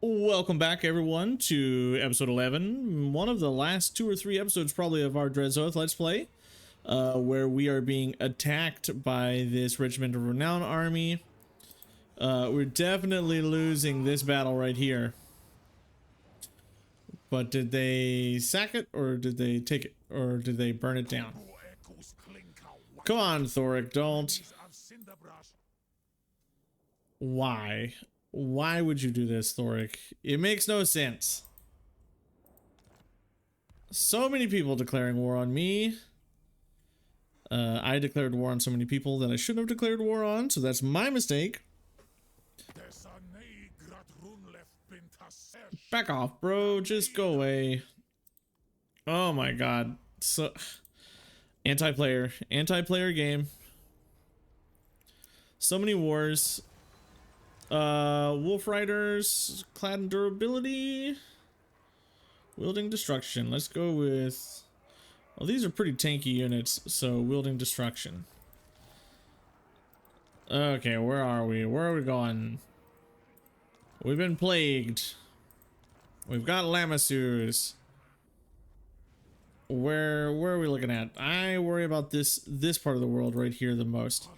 Welcome back, everyone, to episode 11. One of the last 2 or 3 episodes, probably, of our Drazhoath Let's Play, where we are being attacked by this Regiment of Renown army. We're definitely losing this battle right here. But did they sack it, or did they take it, or did they burn it down? Come on, Thoric, don't. Why? Why would you do this, Thoric? It makes no sense. So many people declaring war on me. I declared war on so many people that I shouldn't have declared war on, so that's my mistake. Back off, bro. Just go away. Oh my god. So anti-player game. So many wars. Wolf Riders, clad in durability, wielding destruction. Let's go with, well, these are pretty tanky units, so wielding destruction. Okay, where are we? Where are we going? We've been plagued. We've got Lamassus. Where are we looking at? I worry about this part of the world right here the most.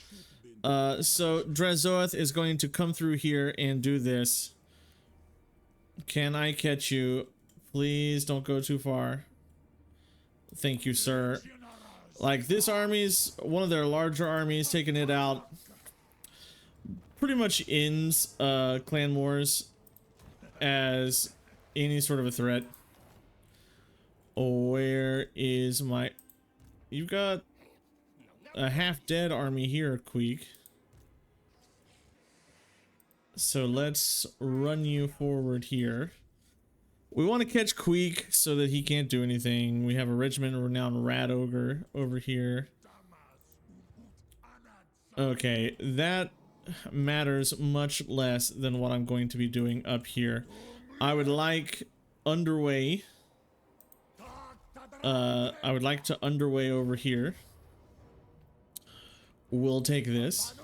So Drazhoath is going to come through here and do this. Can I catch you? Please don't go too far. Thank you, sir. Like, this army's one of their larger armies, taking it out. Pretty much ends clan wars as any sort of a threat. Where is my... You've got a half-dead army here, Queek. So let's run you forward here. We want to catch Queek so that he can't do anything. We have a regiment of renowned rat ogre over here. Okay, that matters much less than what I'm going to be doing up here. I would like underway. I would like to underway over here. We'll take this.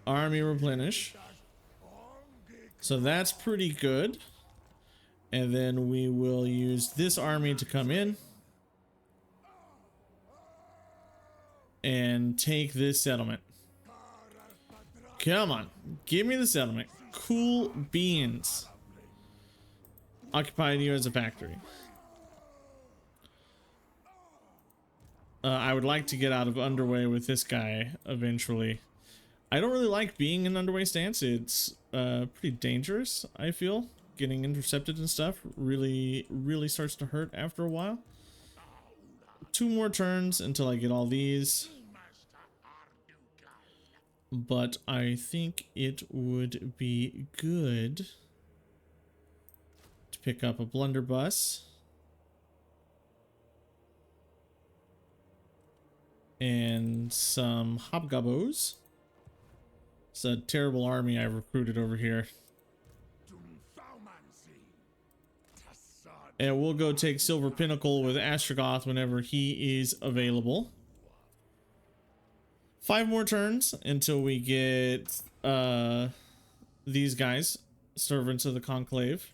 Army replenish. So that's pretty good. And then we will use this army to come in and take this settlement. Come on, give me the settlement. Cool beans. Occupying you as a factory. I would like to get out of underway with this guy eventually. I don't really like being in underway stance. It's pretty dangerous, I feel. Getting intercepted and stuff really starts to hurt after a while. 2 more turns until I get all these. But I think it would be good to pick up a blunderbuss. And some hobgoblins. It's a terrible army I've recruited over here. And we'll go take Silver Pinnacle with Astrogoth whenever he is available. 5 more turns until we get these guys, Servants of the Conclave.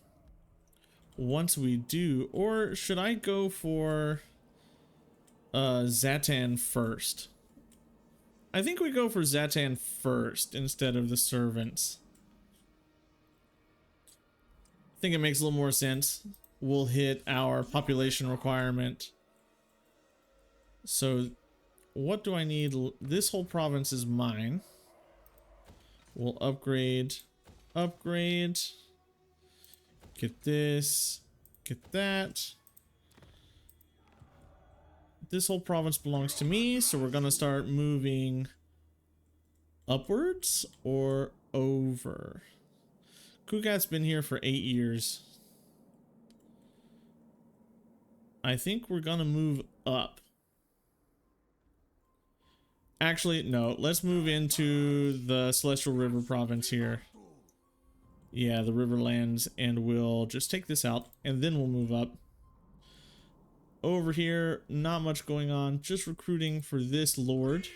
Once we do, or should I go for Zatan first? I think we go for Zatan first instead of the servants. I think it makes a little more sense. We'll hit our population requirement. So what do I need? This whole province is mine. We'll upgrade. Get this. Get that. This whole province belongs to me, so we're gonna start moving upwards or over. Kugat's been here for 8 years. I think we're gonna move up. Actually, no, let's move into the Celestial River province here. Yeah, the Riverlands, and we'll just take this out, and then we'll move up. Over here, not much going on, just recruiting for this lord.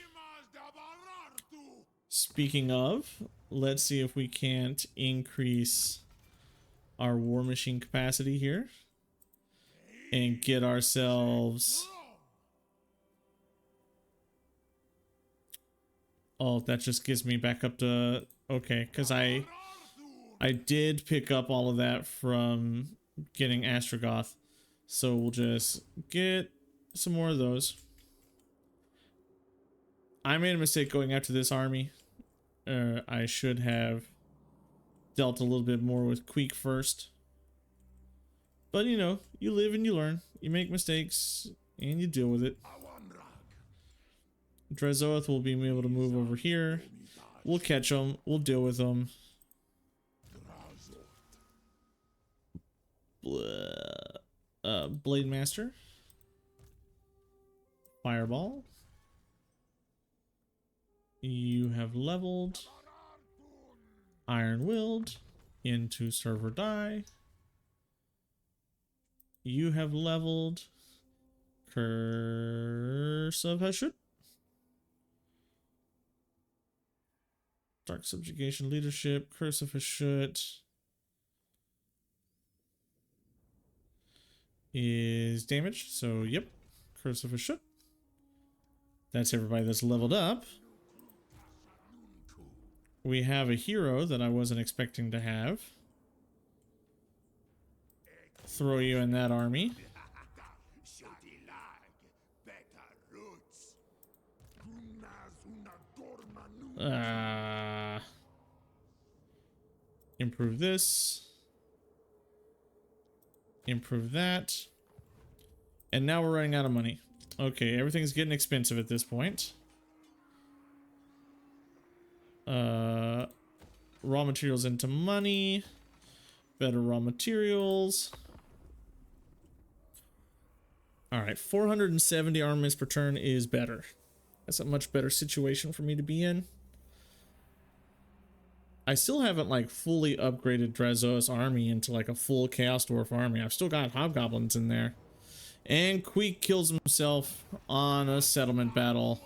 Speaking of, let's see if we can't increase our war machine capacity here and get ourselves... Oh, that just gives me back up to... Okay, because I did pick up all of that from getting Astrogoth. So we'll just get some more of those. I made a mistake going after this army. I should have dealt a little bit more with Queek first. But you know, you live and you learn. You make mistakes and you deal with it. Drazhoath will be able to move over here. We'll catch them. We'll deal with them. Blade Master. Fireball. You have leveled. Iron Willed. Into Server Die. You have leveled. Curse of Ashen. Dark Subjugation Leadership. Curse of Ashen is damaged. So, yep. Curse of Ashen. That's everybody that's leveled up. We have a hero that I wasn't expecting to have. Throw you in that army. Improve this. Improve that. And now we're running out of money. Okay, everything's getting expensive at this point. Raw materials into money. Better raw materials. Alright, 470 armaments per turn is better. That's a much better situation for me to be in. I still haven't like fully upgraded Drazhoath's army into like a full Chaos Dwarf army. I've still got hobgoblins in there. And Queek kills himself on a settlement battle.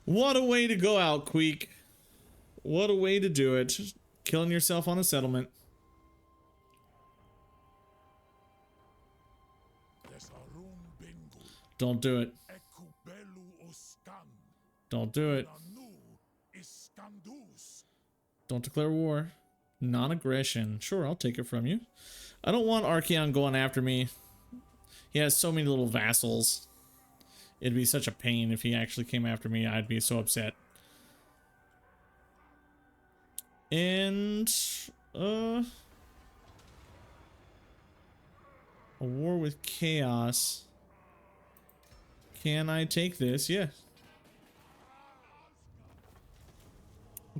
What a way to go out, Queek. What a way to do it. Killing yourself on a settlement. Don't do it. Don't do it. Don't declare war. Non-aggression. Sure, I'll take it from you. I don't want Archaon going after me. He has so many little vassals. It'd be such a pain if he actually came after me. I'd be so upset. And a war with chaos. Can I take this? Yeah.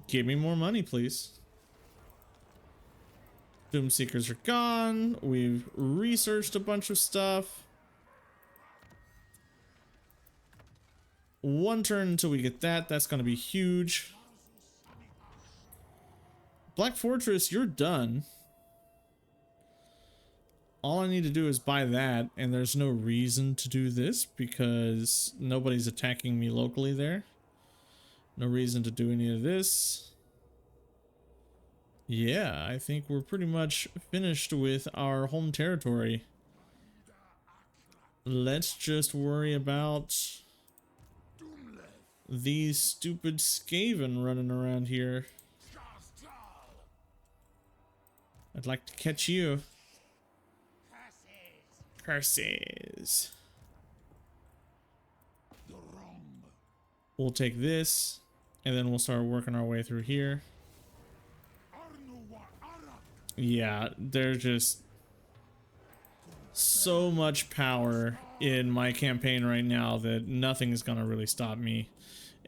Give me more money, please. Doomseekers are gone. We've researched a bunch of stuff. One turn until we get that. That's going to be huge. Black Fortress, you're done. All I need to do is buy that, and there's no reason to do this because nobody's attacking me locally there. No reason to do any of this. Yeah, I think we're pretty much finished with our home territory. Let's just worry about these stupid Skaven running around here. I'd like to catch you. Curses. We'll take this, and then we'll start working our way through here. Yeah, there's just so much power in my campaign right now that nothing is gonna really stop me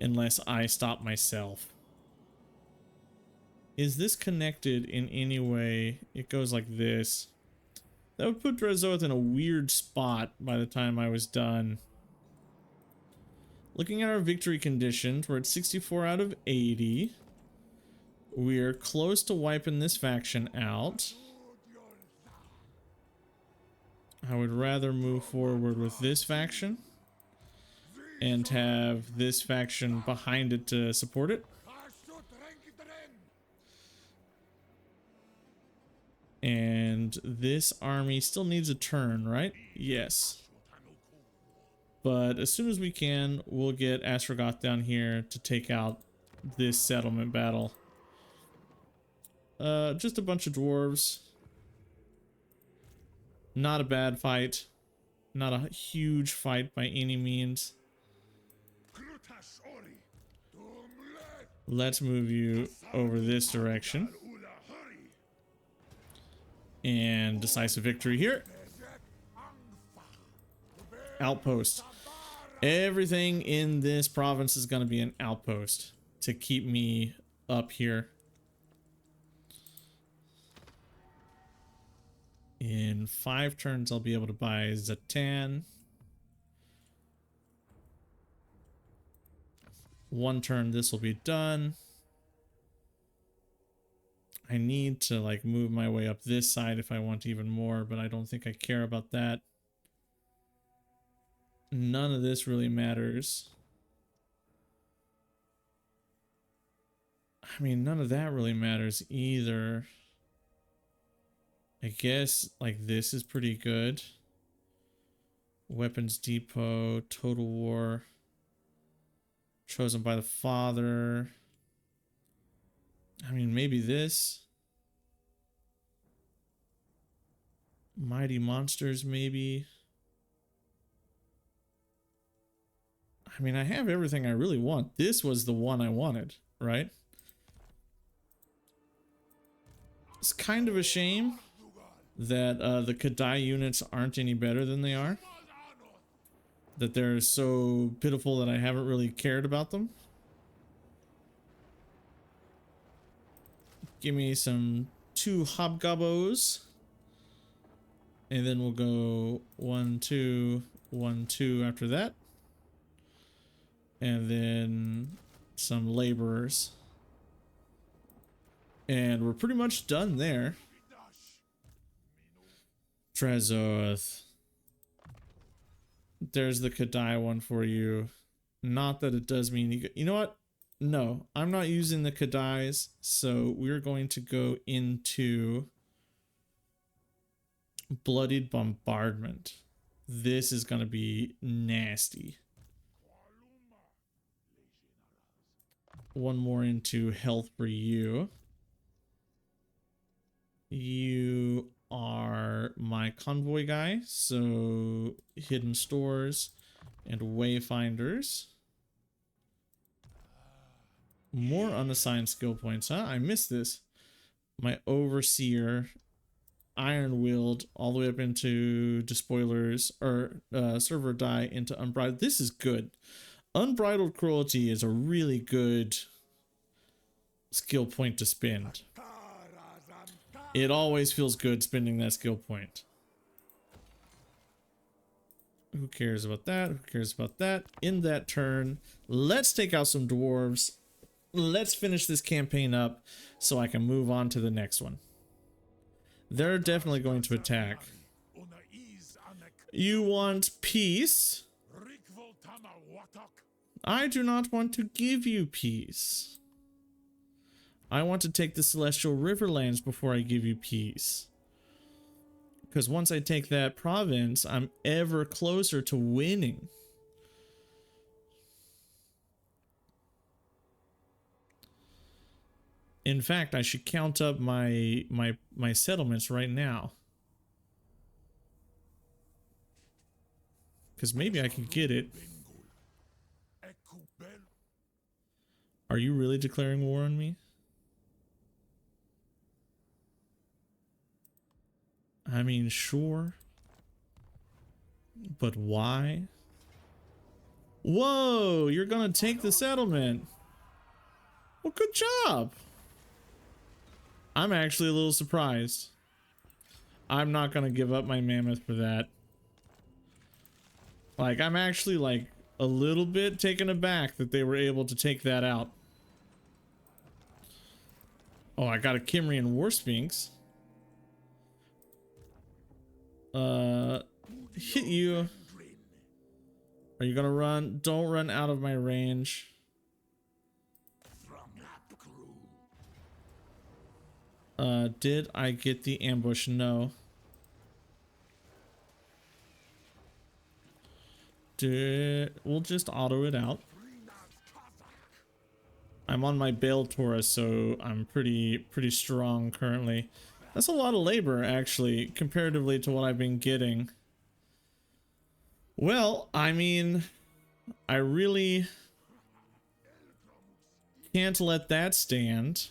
unless I stop myself. Is this connected in any way? It goes like this. That would put Drazhoath in a weird spot by the time I was done. Looking at our victory conditions, we're at 64 out of 80. We're close to wiping this faction out. I would rather move forward with this faction and have this faction behind it to support it. And this army still needs a turn, right? Yes. But as soon as we can, we'll get Astragoth down here to take out this settlement battle. Just a bunch of dwarves. Not a bad fight. Not a huge fight by any means. Let's move you over this direction. And decisive victory here. Outpost. Everything in this province is going to be an outpost to keep me up here. In 5 turns, I'll be able to buy Zatan. 1 turn, this will be done. I need to like move my way up this side if I want even more, but I don't think I care about that. None of this really matters. I mean, none of that really matters either. I guess like this is pretty good. Weapons depot, total war. Chosen by the father. I mean, maybe this. Mighty monsters, maybe. I mean, I have everything I really want. This was the one I wanted, right? It's kind of a shame that the Kadai units aren't any better than they are. That they're so pitiful that I haven't really cared about them. Give me some 2 hobgobbos. And then we'll go 1, 2, 1, 2 after that. And then some laborers. And we're pretty much done there. Drazhoath. There's the Kadai one for you. Not that it does mean you know what? No, I'm not using the Kadais, so we're going to go into Bloodied Bombardment. This is going to be nasty. 1 more into health for you. You are my convoy guy, so hidden stores and wayfinders. More unassigned skill points, huh? I missed this. My overseer, iron willed, all the way up into despoilers, or server die into unbridled. This is good. Unbridled cruelty is a really good skill point to spend. It always feels good spending that skill point. Who cares about that? Who cares about that? In that turn, let's take out some dwarves. Let's finish this campaign up so I can move on to the next one. They're definitely going to attack. You want peace? I do not want to give you peace. I want to take the Celestial Riverlands before I give you peace. Because once I take that province, I'm ever closer to winning. In fact, I should count up my settlements right now. Because maybe I can get it. Are you really declaring war on me? I mean, sure. But why? Whoa, you're gonna take the settlement. Well, good job. I'm actually a little surprised. I'm not gonna give up my mammoth for that. Like, I'm actually like a little bit taken aback that they were able to take that out. Oh, I got a Kimrian War Sphinx. Hit you. Are you gonna run? Don't run out of my range. Did I get the ambush? No. We'll just auto it out. I'm on my Bale Taurus, so I'm pretty strong currently. That's a lot of labor, actually, comparatively to what I've been getting. Well, I mean, I really can't let that stand.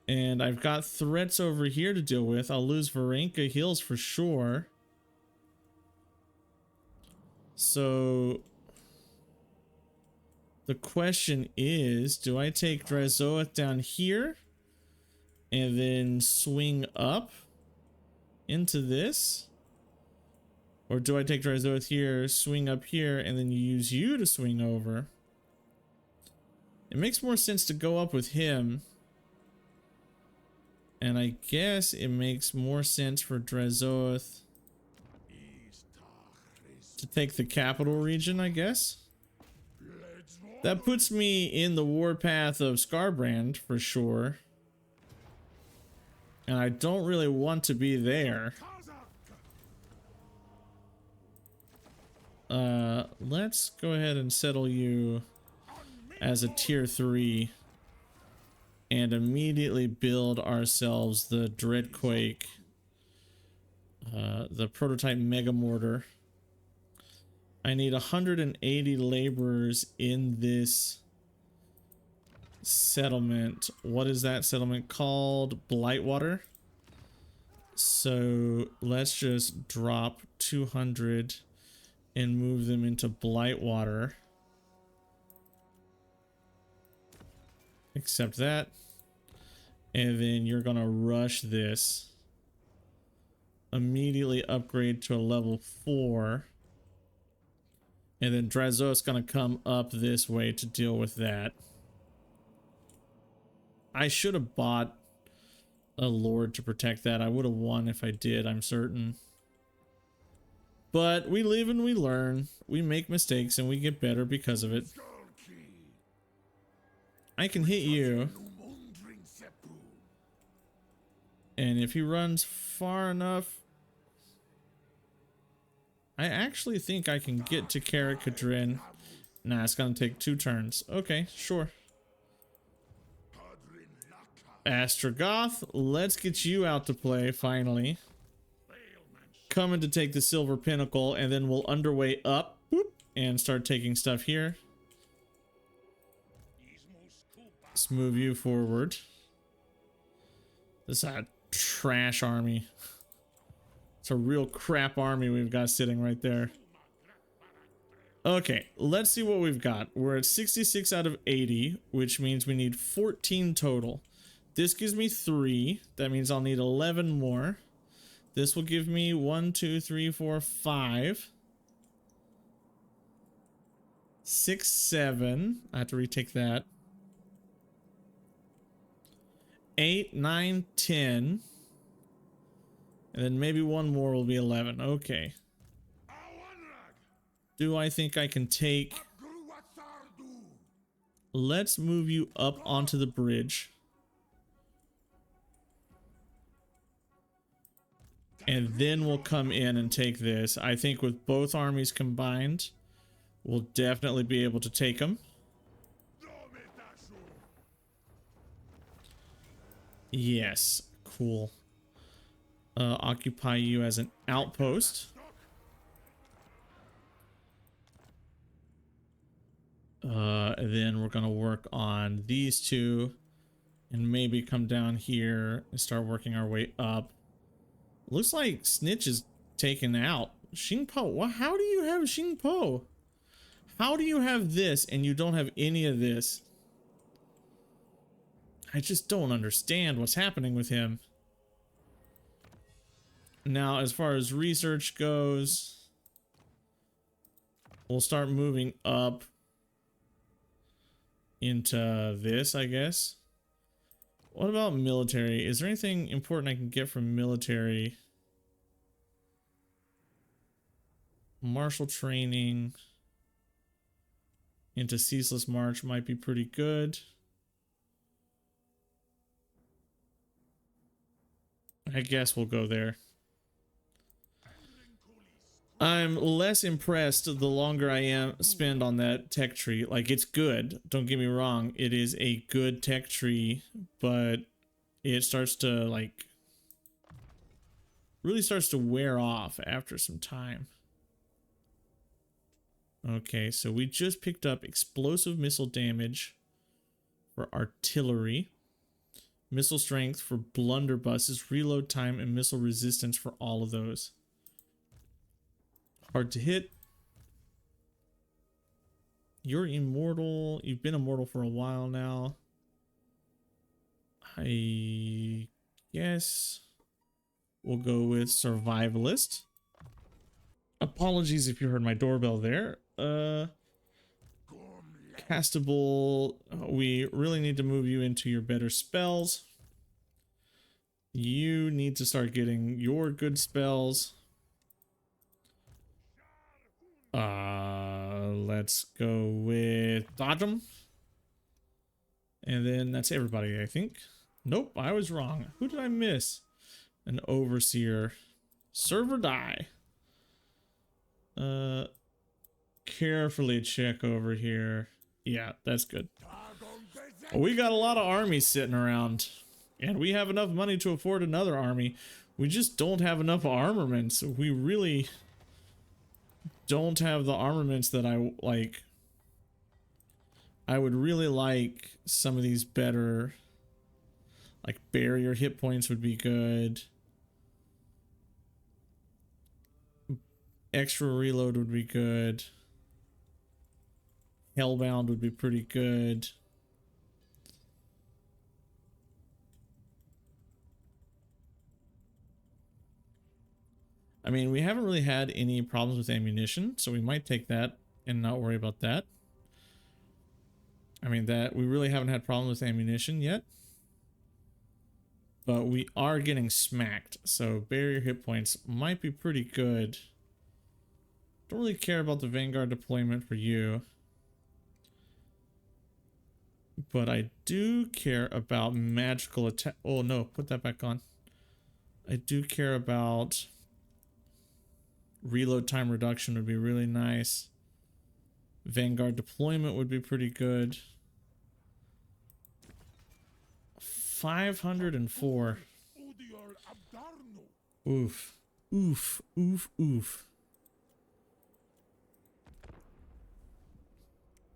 And I've got threats over here to deal with. I'll lose Varenka heals for sure. So the question is, do I take Drazhoath down here and then swing up into this? Or do I take Drazhoath here, swing up here, and then use you to swing over? It makes more sense to go up with him. And I guess it makes more sense for Drazhoath to take the capital region, I guess. That puts me in the warpath of Scarbrand for sure. And I don't really want to be there. Let's go ahead and settle you as a tier 3 and immediately build ourselves the Dreadquake, the prototype Mega Mortar. I need 180 laborers in this settlement. What is that settlement called? Blightwater. So let's just drop 200 and move them into Blightwater. Accept that. And then you're gonna rush this. Immediately upgrade to a level 4. And then Drazhoath's gonna come up this way to deal with that. I should have bought a Lord to protect that. I would have won if I did, I'm certain. But we live and we learn. We make mistakes and we get better because of it. I can hit you. And if he runs far enough, I actually think I can get to Karakadrin. Nah, it's gonna take 2 turns. Okay, sure. Astrogoth, let's get you out to play, finally. Coming to take the Silver Pinnacle, and then we'll underway up whoop, and start taking stuff here. Let's move you forward. This is a trash army. It's a real crap army we've got sitting right there. Okay, let's see what we've got. We're at 66 out of 80, which means we need 14 total. This gives me 3. That means I'll need 11 more. This will give me 1, 2, 3, 4, 5. 6, 7. I have to retake that. 8, 9, 10. And then maybe one more will be 11. Okay. Do I think I can take... Let's move you up onto the bridge. And then we'll come in and take this. I think with both armies combined, we'll definitely be able to take them. Yes, cool. Occupy you as an outpost. And then we're gonna work on these 2 and maybe come down here and start working our way up. Looks like Snitch is taken out. Xingpo, how do you have Xingpo? How do you have this and you don't have any of this? I just don't understand what's happening with him. Now, as far as research goes, we'll start moving up into this, I guess. What about military? Is there anything important I can get from military? Martial training into Ceaseless March might be pretty good. I guess we'll go there. I'm less impressed the longer I am spend on that tech tree. Like, it's good, don't get me wrong, it is a good tech tree, but it starts to like really starts to wear off after some time. Okay, so we just picked up explosive missile damage for artillery, missile strength for blunderbusses, reload time, and missile resistance for all of those. Hard to hit. You're immortal. You've been immortal for a while now. I guess we'll go with survivalist. Apologies if you heard my doorbell there. Castable. We really need to move you into your better spells. You need to start getting your good spells. Let's go with Dodgem. And then that's everybody, I think. Nope, I was wrong. Who did I miss? An overseer. Server die. Carefully check over here. Yeah, that's good. We got a lot of armies sitting around, and we have enough money to afford another army. We just don't have enough armaments. We really don't have the armaments that I like. I would really like some of these better, like barrier hit points would be good. Extra reload would be good. Hellbound would be pretty good. I mean, we haven't really had any problems with ammunition, so we might take that and not worry about that. I mean, that we really haven't had problems with ammunition yet. But we are getting smacked, so barrier hit points might be pretty good. Don't really care about the Vanguard deployment for you. But I do care about magical attack. Oh no, put that back on. I do care about reload time reduction would be really nice. Vanguard deployment would be pretty good. 504. Oof. Oof. Oof. Oof.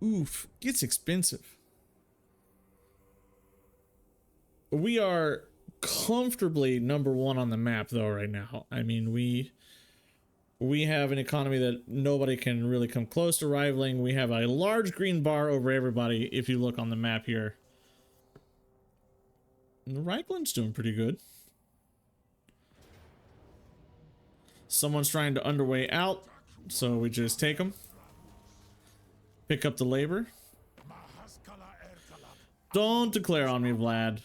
Oof. Gets expensive. We are comfortably #1 on the map though right now. I mean, we have an economy that nobody can really come close to rivaling. We have a large green bar over everybody if you look on the map here. And the Reichland's doing pretty good. Someone's trying to underway out, so we just take them. Pick up the labor. Don't declare on me, Vlad.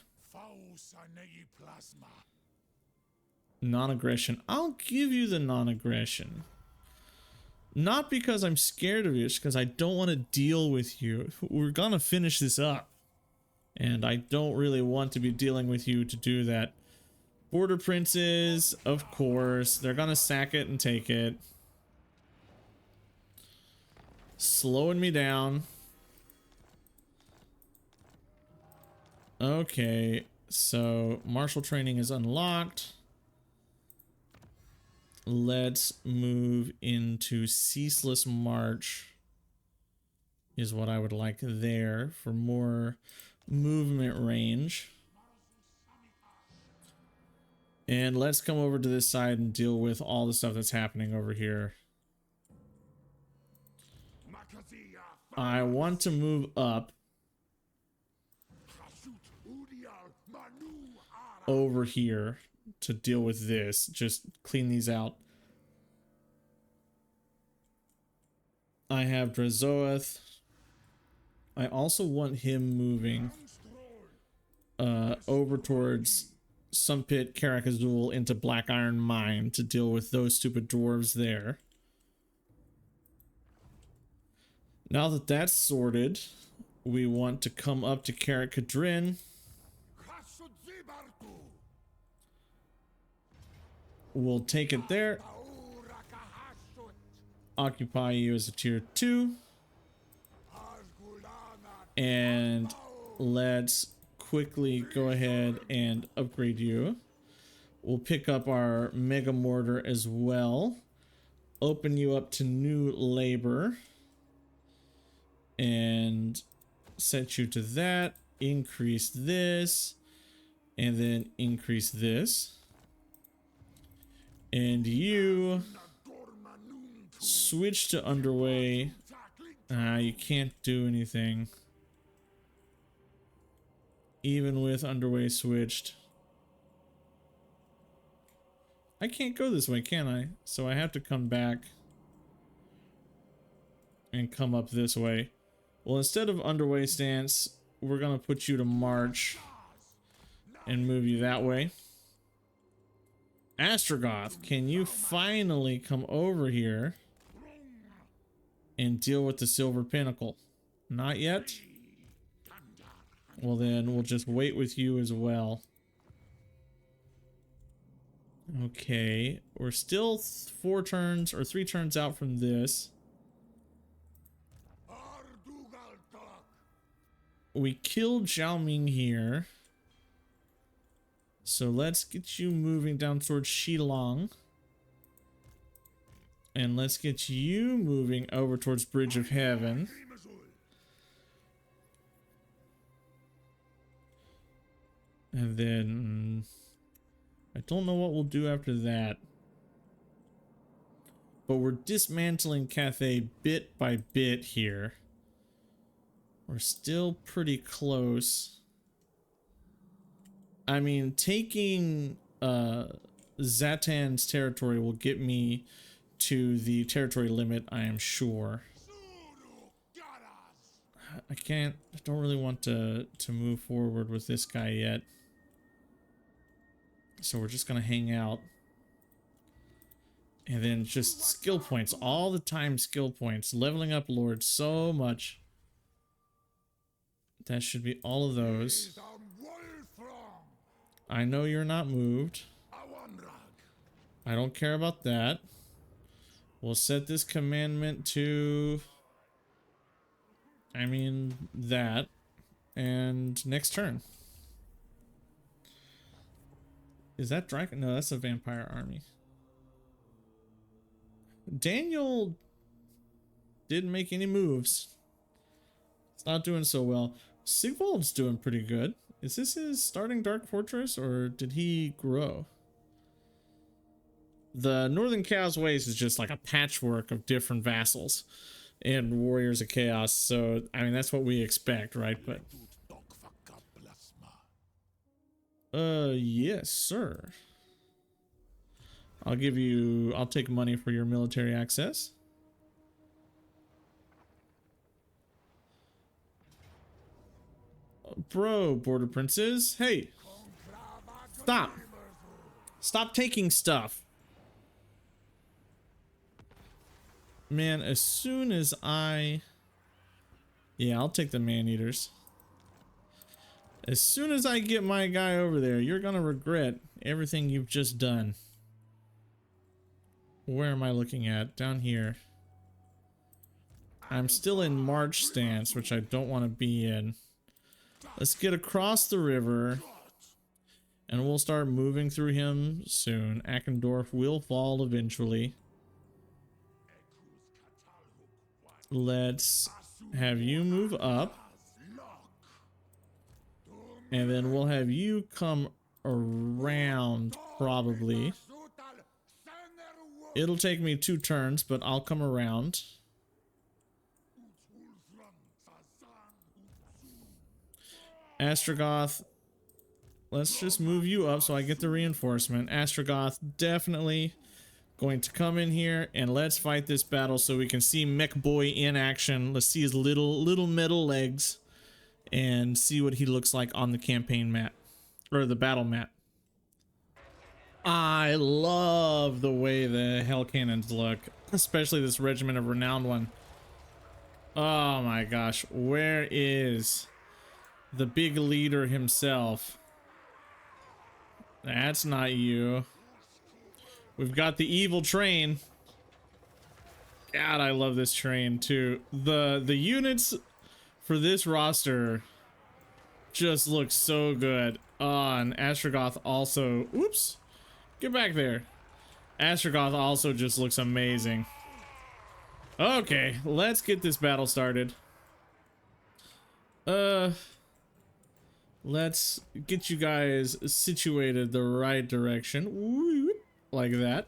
Non-aggression. I'll give you the non-aggression. Not because I'm scared of you, it's because I don't want to deal with you. We're gonna finish this up. And I don't really want to be dealing with you to do that. Border princes, of course. They're gonna sack it and take it. Slowing me down. Okay, so martial training is unlocked. Let's move into ceaseless march is what I would like there for more movement range. And let's come over to this side and deal with all the stuff that's happening over here. I want to move up over here to deal with this. Just clean these out. I have Drazhoath. I also want him moving over towards Sumpit, Karak-Azul into Black Iron Mine to deal with those stupid dwarves there. Now that that's sorted, we want to come up to Karak-Kadrin. We'll take it there. Occupy you as a tier 2. And let's quickly go ahead and upgrade you. We'll pick up our mega mortar as well. Open you up to new labor. And set you to that. Increase this. And then increase this. And you switch to underway. You can't do anything. Even with underway switched. I can't go this way, can I? So I have to come back and come up this way. Well, instead of underway stance, we're gonna put you to march and move you that way. Drazhoath, can you finally come over here and deal with the Silver Pinnacle? Not yet? Well, then we'll just wait with you as well. Okay, we're still 4 turns or 3 turns out from this. We killed Xiaoming here. So let's get you moving down towards Shilong. And let's get you moving over towards Bridge of Heaven. And then I don't know what we'll do after that. But we're dismantling Cathay bit by bit here. We're still pretty close. I mean, taking Zatan's territory will get me to the territory limit, I am sure. I don't really want to move forward with this guy yet. So we're just gonna hang out. And then just skill points, all the time skill points. Leveling up Lord so much. That should be all of those. I know you're not moved. I don't care about that. We'll set this commandment to... I mean, that. And next turn. Is that Dragon? No, that's a vampire army. Daniel didn't make any moves. It's not doing so well. Sigvald's doing pretty good. Is this his starting Dark Fortress, or did he grow? The Northern Chaos Waste is just like a patchwork of different vassals and Warriors of Chaos, so I mean that's what we expect, right? But yes, sir. I'll take money for your military access. Bro, border princes. Hey, stop taking stuff. Man, as soon as yeah, I'll take the man-eaters. As soon as I get my guy over there, you're gonna regret everything you've just done. Where am I looking at? Down here. I'm still in March stance, which I don't want to be in. Let's get across the river, and we'll start moving through him soon. Ackendorf will fall eventually. Let's have you move up. And then we'll have you come around, probably. It'll take me 2 turns, but I'll come around. Drazhoath, let's just move you up so I get the reinforcement. Drazhoath definitely going to come in here, and let's fight this battle so we can see Mech Boy in action. Let's see his little metal legs and see what he looks like on the campaign map, or the battle map. I love the way the hell cannons look, especially this Regiment of Renowned one. Oh my gosh, where is the big leader himself? That's not you. We've got the evil train. God, I love this train too. The units for this roster just look so good. And Astrogoth also, oops, get back there. Astrogoth also just looks amazing. Okay, let's get this battle started. Let's get you guys situated the right direction. Like that.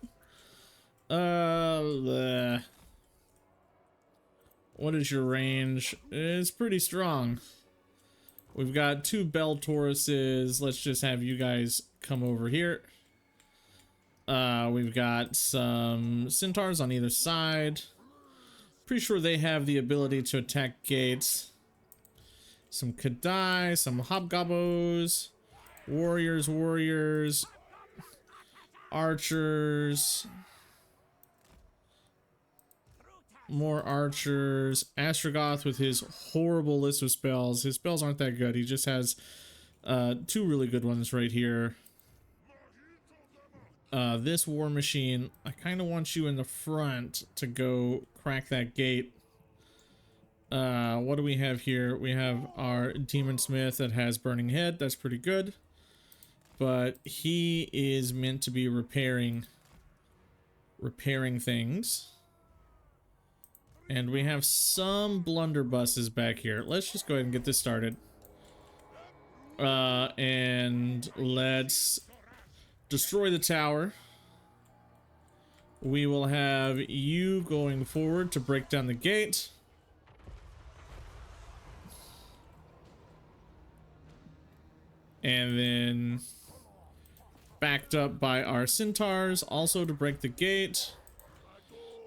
What is your range? It's pretty strong. We've got 2 bell Tauruses. Let's just have you guys come over here. We've got some centaurs on either side. Pretty sure they have the ability to attack gates. Some Kadai, some Hobgoblins, warriors, archers, more archers. Astrogoth with his horrible list of spells. His spells aren't that good. He just has 2 really good ones right here. This war machine, I kind of want you in the front to go crack that gate. What do we have here? We have our Demon Smith that has Burning Head. That's pretty good. But he is meant to be repairing things. And we have some blunderbusses back here. Let's just go ahead and get this started. And let's destroy the tower. We will have you going forward to break down the gate. And then backed up by our centaurs also to break the gate.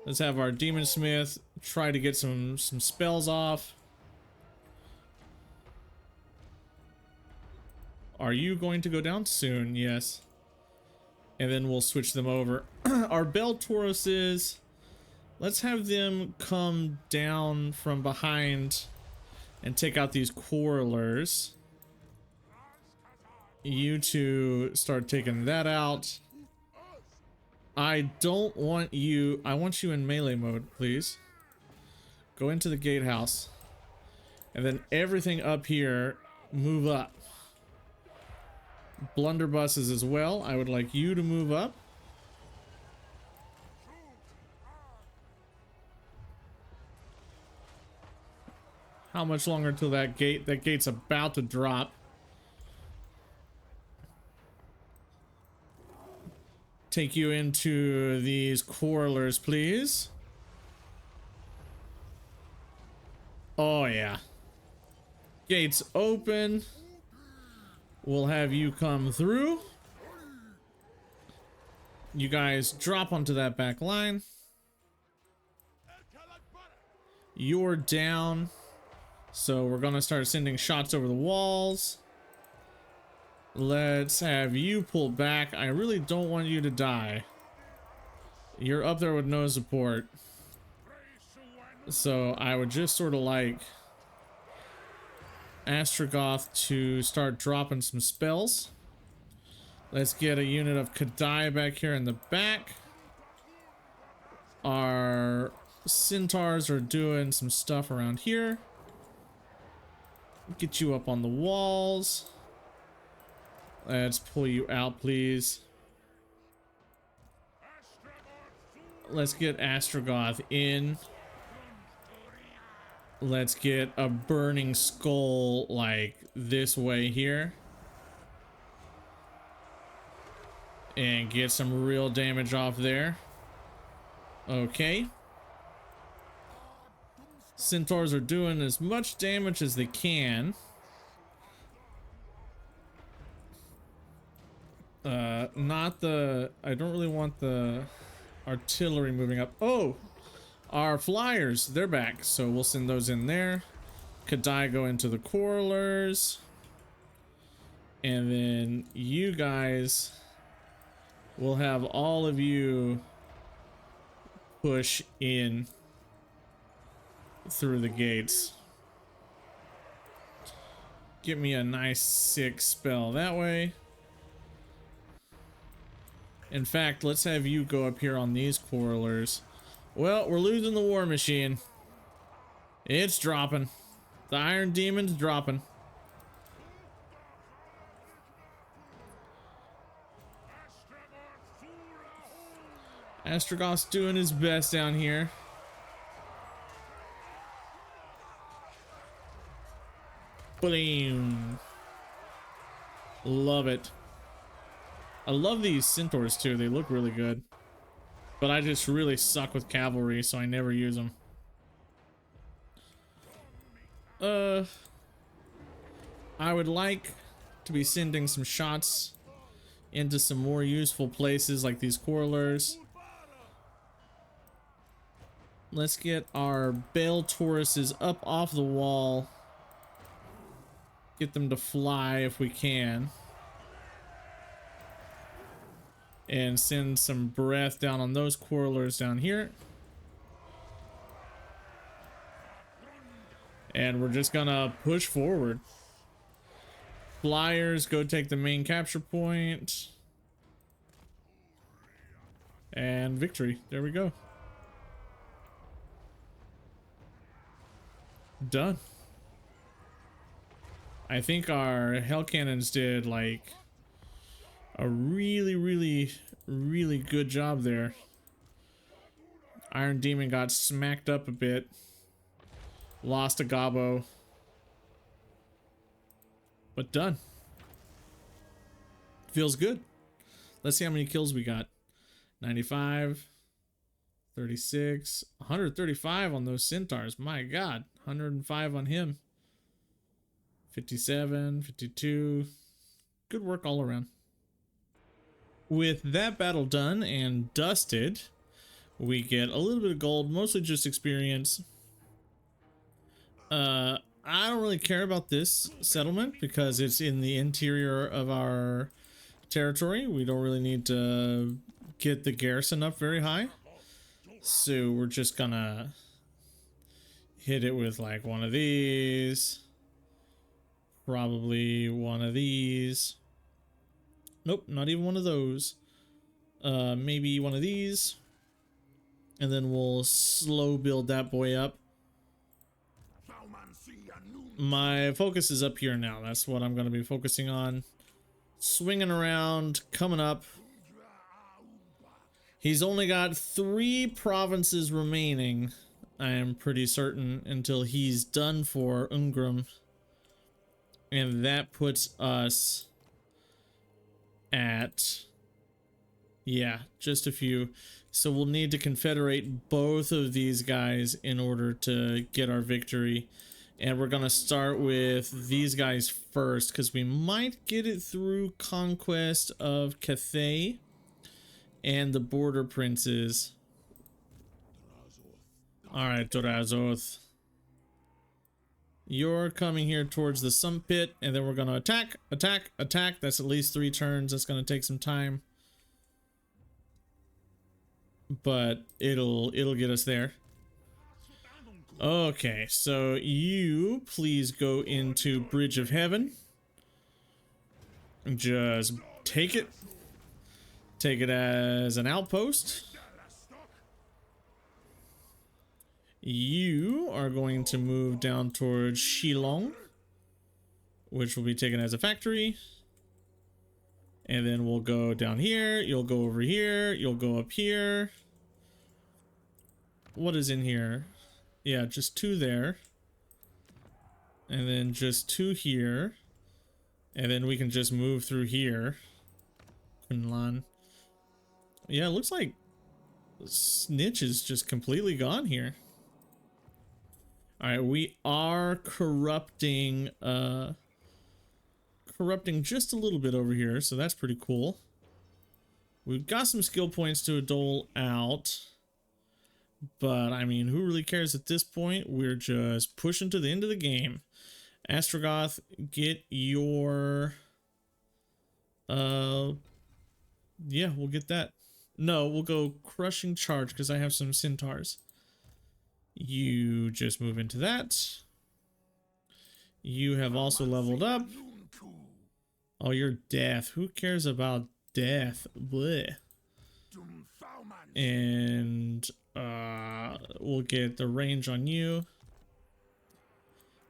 Let's have our Demon Smith try to get some spells off. Are you going to go down soon? Yes. And then we'll switch them over. Our Bell Tauruses, let's have them come down from behind and take out these quarrelers. You two start taking that out. I don't want you, I want you in melee mode, please. Go into the gatehouse. And then everything up here, move up. Blunderbusses as well. I would like you to move up. How much longer till that gate's about to drop. Take you into these quarrelers, please. Oh yeah. Gates open. We'll have you come through. You guys drop onto that back line. You're down. So we're gonna start sending shots over the walls. Let's have you pull back. I really don't want you to die. You're up there with no support. So I would just sort of like Astrogoth to start dropping some spells. Let's get a unit of Kadai back here in the back. Our centaurs are doing some stuff around here. Get you up on the walls. Let's pull you out, please. Let's get Astrogoth in. Let's get a burning skull like this way here. And get some real damage off there. Okay. Centaurs are doing as much damage as they can. I don't really want the artillery moving up. Oh, our flyers, they're back. So we'll send those in there. Kadai go into the quarrelers. And then you guys will have all of you push in through the gates. Get me a nice 6 spell that way. In fact, let's have you go up here on these quarrelers. Well, we're losing the war machine. It's dropping. The Iron Demon's dropping. Astrogoth's doing his best down here. Boom. Love it. I love these centaurs too. They look really good. But I just really suck with cavalry, so I never use them. I would like to be sending some shots into some more useful places like these quarrelers. Let's get our Bale Tauruses up off the wall. Get them to fly if we can. And send some breath down on those quarrelers down here. And we're just gonna push forward. Flyers, go take the main capture point. And victory. There we go. Done. I think our hell cannons did like a really good job there. Iron Demon got smacked up a bit. Lost a gobbo. But done. Feels good. Let's see how many kills we got. 95, 36, 135 on those centaurs. My god. 105 on him. 57, 52. Good work all around. With that battle done and dusted, we get a little bit of gold, mostly just experience. I don't really care about this settlement because it's in the interior of our territory. We don't really need to get the garrison up very high. So we're just gonna hit it with like one of these. Probably one of these. Nope, not even one of those. Maybe one of these. And then we'll slow build that boy up. My focus is up here now. That's what I'm going to be focusing on. Swinging around, coming up. He's only got 3 provinces remaining, I am pretty certain, until he's done for Ungrim. And that puts us at, yeah, just a few. So we'll need to confederate both of these guys in order to get our victory. And we're gonna start with these guys first because we might get it through conquest of Cathay and the border princes. Alright, Drazhoath. You're coming here towards the sun pit, and then we're gonna attack, attack, attack. That's at least 3 turns. That's gonna take some time. But it'll get us there. Okay, so you please go into Bridge of Heaven. Just take it. Take it as an outpost. You are going to move down towards Shillong, which will be taken as a factory. And then we'll go down here. You'll go over here. You'll go up here. What is in here? Yeah, just 2 there. And then just 2 here. And then we can just move through here. Kunlan. Yeah, it looks like Snitch is just completely gone here. Alright, we are corrupting just a little bit over here, so that's pretty cool. We've got some skill points to dole out. But, I mean, who really cares at this point? We're just pushing to the end of the game. Astrogoth, get your... yeah, we'll get that. No, we'll go Crushing Charge, because I have some Centaurs. You just move into that. You have also leveled up. Oh, you're death. Who cares about death? Bleh. And we'll get the range on you.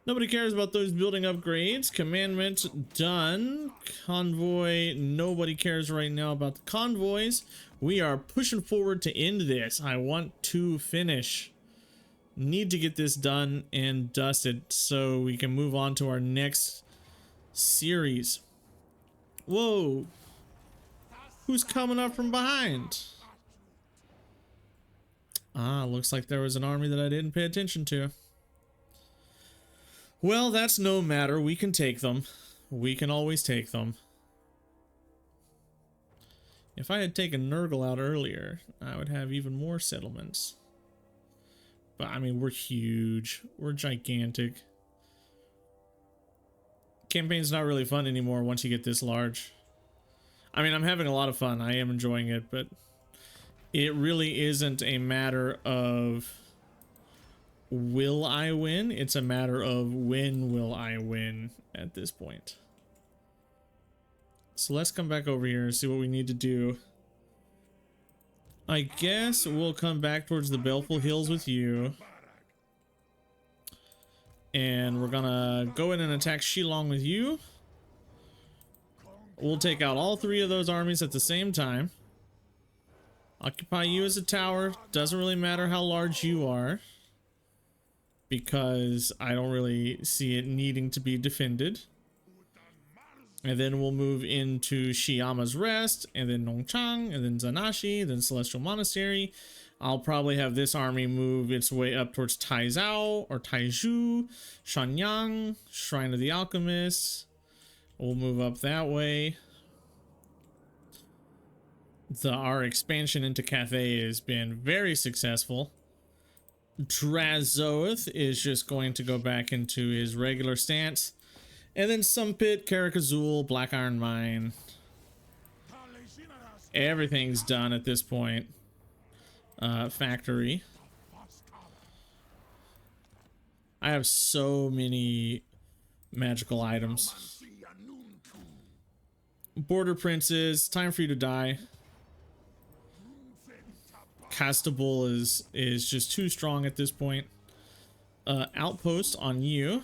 Nobody cares about those building upgrades. Commandment done. Convoy, nobody cares right now about the convoys. We are pushing forward to end this. I want to finish. Need to get this done and dusted so we can move on to our next series. Whoa. Who's coming up from behind? Ah, looks like there was an army that I didn't pay attention to. Well, that's no matter. We can take them. We can always take them. If I had taken Nurgle out earlier, I would have even more settlements. But, I mean, we're huge. We're gigantic. Campaign's not really fun anymore once you get this large. I mean, I'm having a lot of fun. I am enjoying it, but it really isn't a matter of will I win? It's a matter of when will I win at this point. So let's come back over here and see what we need to do. I guess we'll come back towards the Baleful Hills with you. And we're gonna go in and attack Shillong with you. We'll take out all three of those armies at the same time. Occupy you as a tower. Doesn't really matter how large you are, because I don't really see it needing to be defended. And then we'll move into Shiyama's Rest, and then Nongchang, and then Zanashi, then Celestial Monastery. I'll probably have this army move its way up towards Taizhou or Taizhou, Shanyang, Shrine of the Alchemists. We'll move up that way. Our expansion into Cathay has been very successful. Drazhoath is just going to go back into his regular stance. And then Sumpit, Karakazul, Black Iron Mine. Everything's done at this point. Factory. I have so many magical items. Border Princes, time for you to die. Castable is just too strong at this point. Outpost on you.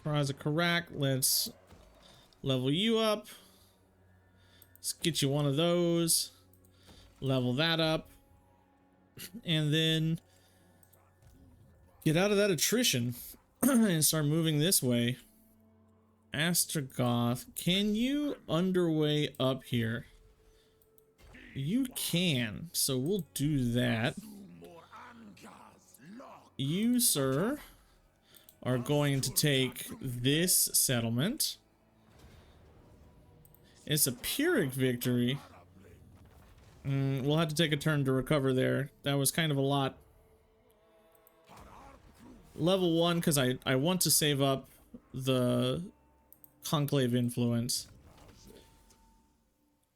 Karaza Karak, let's level you up. Let's get you one of those. Level that up. And then get out of that attrition and start moving this way. Astragoth, can you underway up here? You can, so we'll do that. You, sir, are going to take this settlement. It's a Pyrrhic victory. We'll have to take a turn to recover there. That was kind of a lot. Level 1, because I want to save up the Conclave influence.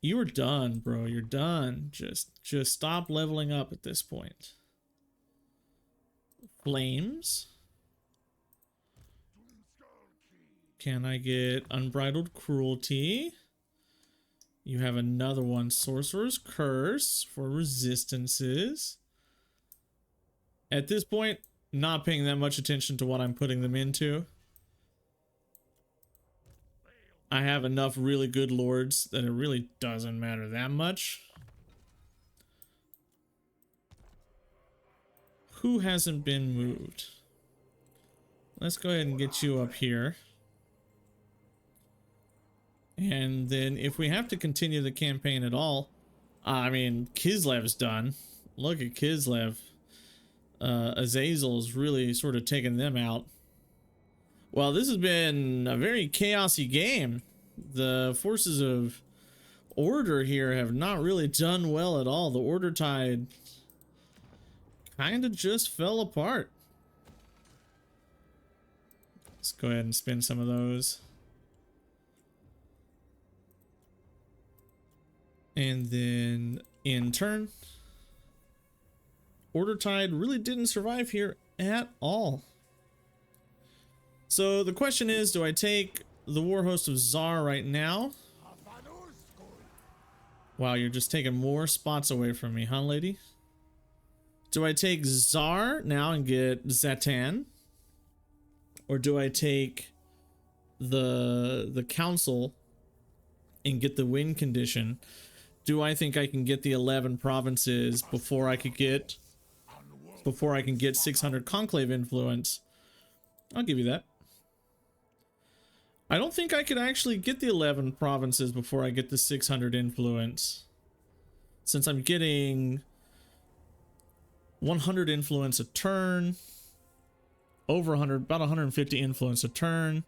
You are done, bro. You're done. Just stop leveling up at this point. Flames. Can I get Unbridled Cruelty? You have another one. Sorcerer's Curse for resistances. At this point, not paying that much attention to what I'm putting them into. I have enough really good lords that it really doesn't matter that much. Who hasn't been moved? Let's go ahead and get you up here. And then if we have to continue the campaign at all, I mean, Kislev's done. Look at Kislev. Azazel's really sort of taken them out. Well, this has been a very chaotic game. The forces of Order here have not really done well at all. The Order Tide kind of just fell apart. Let's go ahead and spin some of those. And then in turn, Order Tide really didn't survive here at all. So the question is, do I take the war host of Zar right now. Wow, you're just taking more spots away from me, huh, lady? Do I take Zar now and get Zatan? Or do I take the council and get the win condition? Do I think I can get the 11 provinces before I can get 600 conclave influence? I'll give you that. I don't think I could actually get the 11 provinces before I get the 600 influence, since I'm getting 100 influence a turn, over 100, about 150 influence a turn.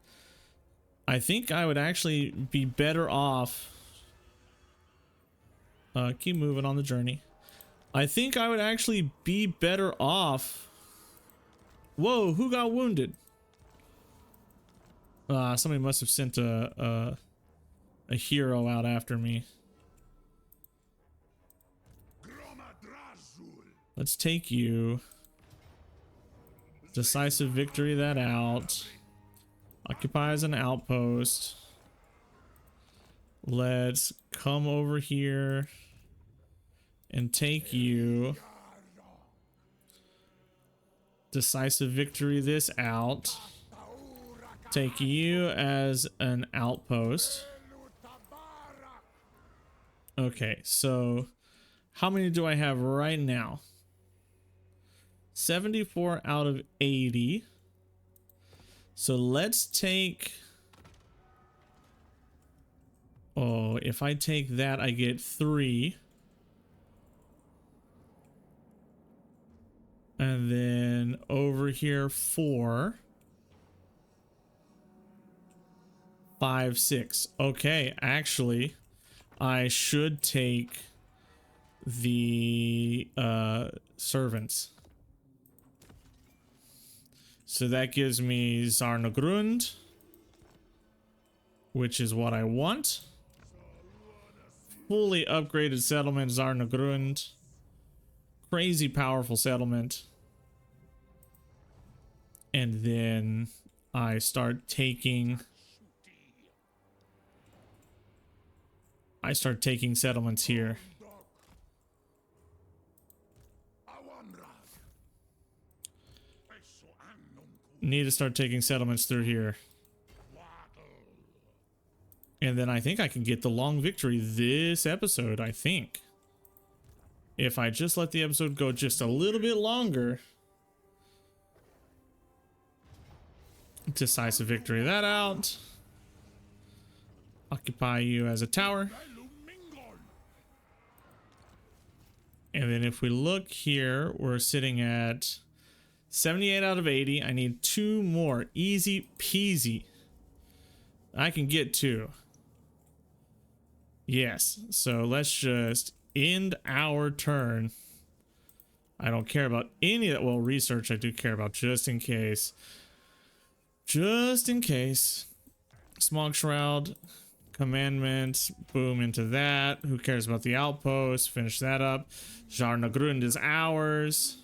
I think I would actually be better off. Keep moving on the journey. I think I would actually be better off. Whoa, who got wounded? Somebody must have sent a hero out after me. Let's take you. Decisive victory that out. Occupy as an outpost. Let's come over here and take you. Decisive victory this out. Take you as an outpost. Okay, so how many do I have right now? 74 out of 80. So let's take... Oh, if I take that, I get 3. And then over here, 4. 5, 6. Okay, actually, I should take the servants. So that gives me Zarnagrund, which is what I want. Fully upgraded settlement, Zarnagrund. Crazy powerful settlement. And then I start taking... settlements here. Need to start taking settlements through here. And then I think I can get the long victory this episode, I think. If I just let the episode go just a little bit longer. Decisive victory that out. Occupy you as a tower. And then if we look here, we're sitting at 78 out of 80. I need 2 more. Easy peasy. I can get 2. Yes. So let's just end our turn. I don't care about any of that. Well, research I do care about just in case. Just in case. Smog Shroud. Commandments, boom into that. Who cares about the outpost? Finish that up. Zarnagrund is ours.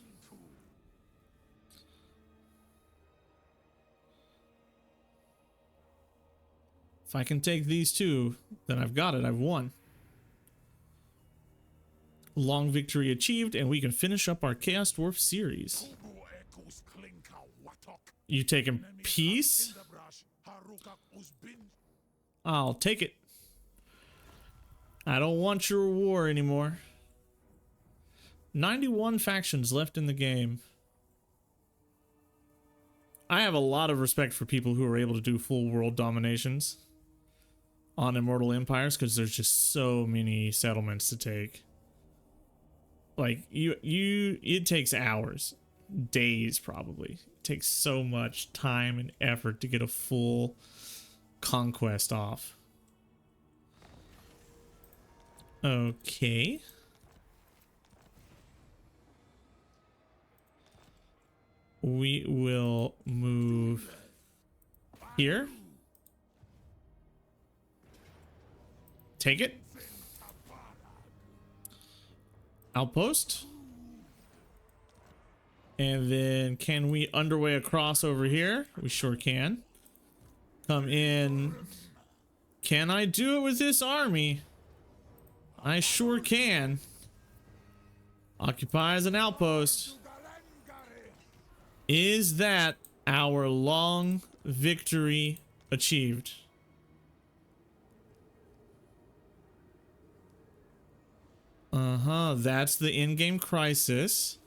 If I can take these 2, then I've got it. I've won. Long victory achieved, and we can finish up our Chaos Dwarf series. You taking peace? I'll take it. I don't want your war anymore. 91 factions left in the game. I have a lot of respect for people who are able to do full world dominations on Immortal Empires, because there's just so many settlements to take. Like, it takes hours, days probably. It takes so much time and effort to get a full conquest off. Okay. We will move here. Take it. Outpost. And then can we underway across over here? We sure can. Come in. Can I do it with this army? I sure can. Occupy as an outpost. Is that our long victory achieved? That's the in-game crisis.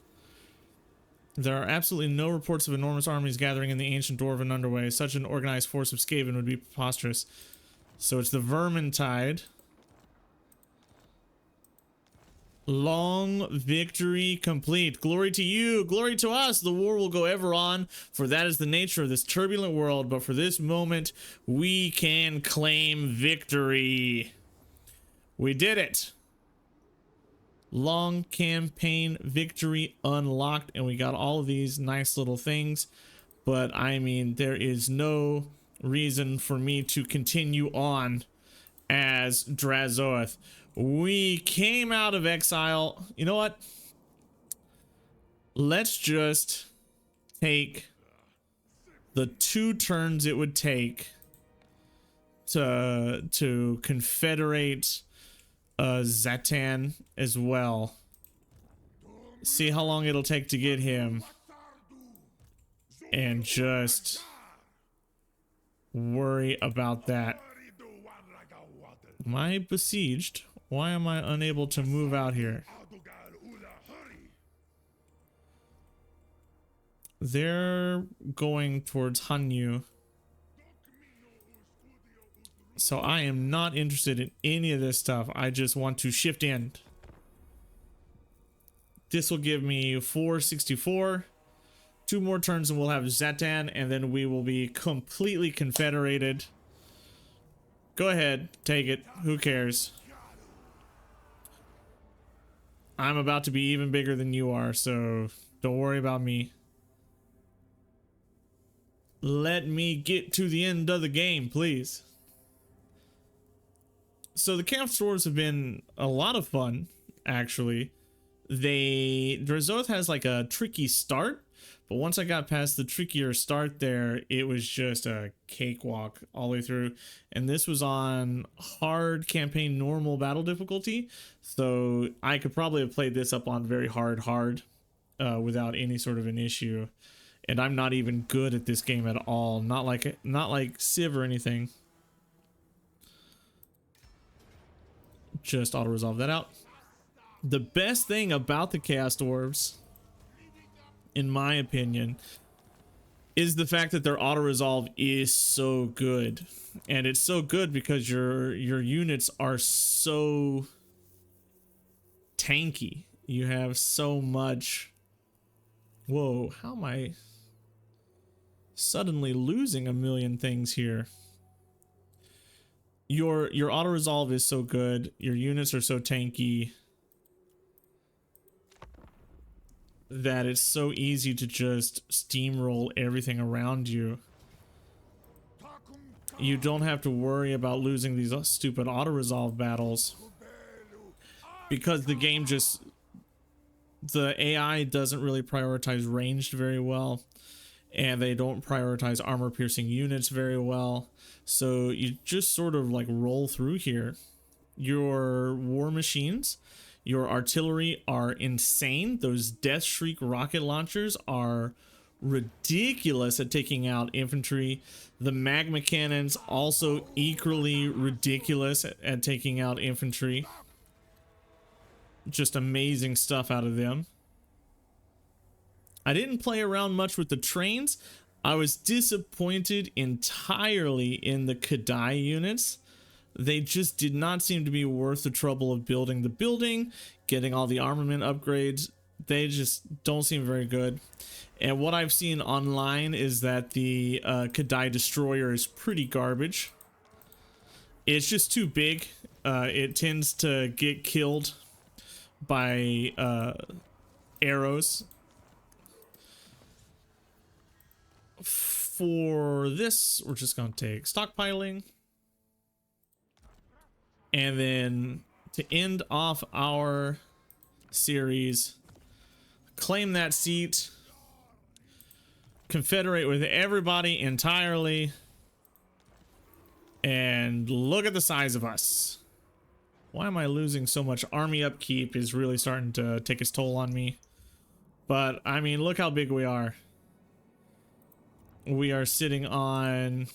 There are absolutely no reports of enormous armies gathering in the ancient Dwarven Underway. Such an organized force of Skaven would be preposterous. So it's the Vermintide. Long victory complete. Glory to you, glory to us. The war will go ever on, for that is the nature of this turbulent world. But for this moment, we can claim victory. We did it. Long campaign victory unlocked, and we got all of these nice little things. But I mean, there is no reason for me to continue on as Drazhoath. We came out of exile. You know what? Let's just take the 2 turns it would take to confederate Zatan as well. See how long it'll take to get him, and just worry about that. Am I besieged? Why am I unable to move out here? They're going towards Hanyu. So I am not interested in any of this stuff. I just want to shift in. This will give me 464. 2 more turns and we'll have Zatan, and then we will be completely confederated. Go ahead, take it. Who cares? I'm about to be even bigger than you are, so don't worry about me. Let me get to the end of the game, please. So the camp stores have been a lot of fun, actually. Drazhoath has like a tricky start, but once I got past the trickier start there, it was just a cakewalk all the way through. And this was on hard campaign normal battle difficulty, so I could probably have played this up on very hard without any sort of an issue. And I'm not even good at this game at all. Not like Civ or anything. Just auto resolve that out. The best thing about the Chaos Dwarves, in my opinion, is the fact that their auto resolve is so good. And it's so good because your units are so tanky. You have so much. Whoa, how am I suddenly losing a million things here? Your auto resolve is so good. Your units are so tanky that it's so easy to just steamroll everything around you. You don't have to worry about losing these stupid auto resolve battles because the game just, the AI doesn't really prioritize ranged very well, and they don't prioritize armor piercing units very well. So you just sort of like roll through here. Your war machines, your artillery are insane. Those Death Shriek rocket launchers are ridiculous at taking out infantry. The magma cannons also equally ridiculous at taking out infantry. Just amazing stuff out of them. I didn't play around much with the trains. I was disappointed entirely in the Kadai units. They just did not seem to be worth the trouble of building the building, getting all the armament upgrades. They just don't seem very good. And what I've seen online is that the Kadai destroyer is pretty garbage. It's just too big. It tends to get killed by arrows. For this, we're just going to take stockpiling. And then to end off our series, claim that seat, confederate with everybody entirely, And look at the size of us. Why am I losing so much? Army upkeep is really starting to take its toll on me. But, I mean, look how big we are. We are sitting on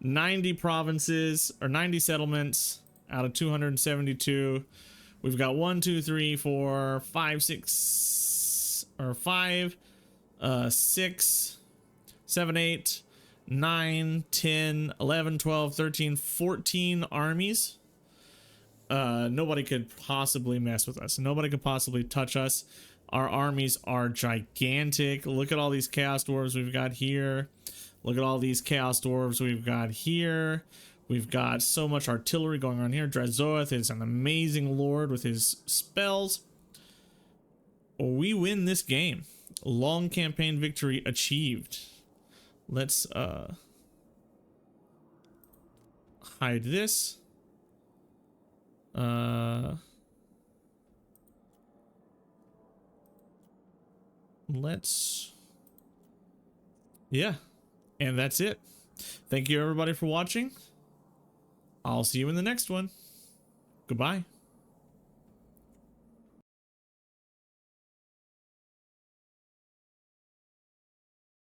90 provinces, or 90 settlements out of 272. We've got 1, 2, 3, 4, 5, 6, or 5, 6, 7, 8, 9, 10, 11, 12, 13, 14 armies. Nobody could possibly mess with us. Nobody could possibly touch us. Our armies are gigantic. Look at all these chaos dwarves we've got here. Look at all these chaos dwarves we've got here. We've got so much artillery going on here. Drazhoath is an amazing lord with his spells. We win this game. Long campaign victory achieved. Let's hide this. Yeah, and that's it. Thank you everybody for watching. I'll see you in the next one. Goodbye.